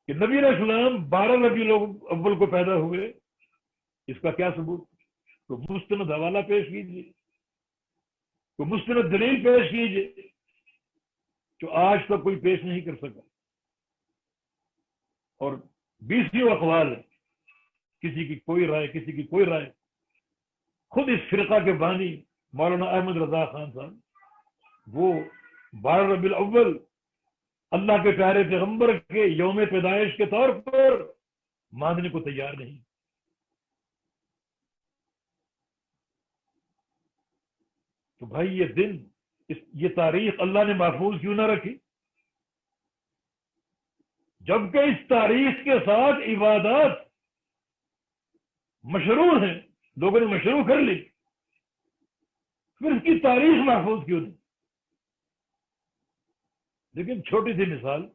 کہ نبی علیہ السلام 12 ربیع الاول کو پیدا ہوئے، اس کا کیا ثبوت؟ تو مستند حوالہ پیش کیجیے، تو مستند دلیل پیش کیجیے، جو آج تک کوئی پیش نہیں کر سکا۔ اور 20 اقوال ہے، کسی کی کوئی رائے، کسی کی کوئی رائے۔ خود اس فرقہ کے بانی مولانا احمد رضا خان صاحب، وہ 12 ربیع الاول اللہ کے پیارے پیغمبر کے یوم پیدائش کے طور پر ماننے کو تیار نہیں۔ تو بھائی یہ دن، یہ تاریخ اللہ نے محفوظ کیوں نہ رکھی؟ جبکہ اس تاریخ کے ساتھ عبادات مشروع ہیں، لوگوں نے مشروع کر لی، پھر اس کی تاریخ محفوظ کیوں نہیں؟ لیکن چھوٹی سی مثال،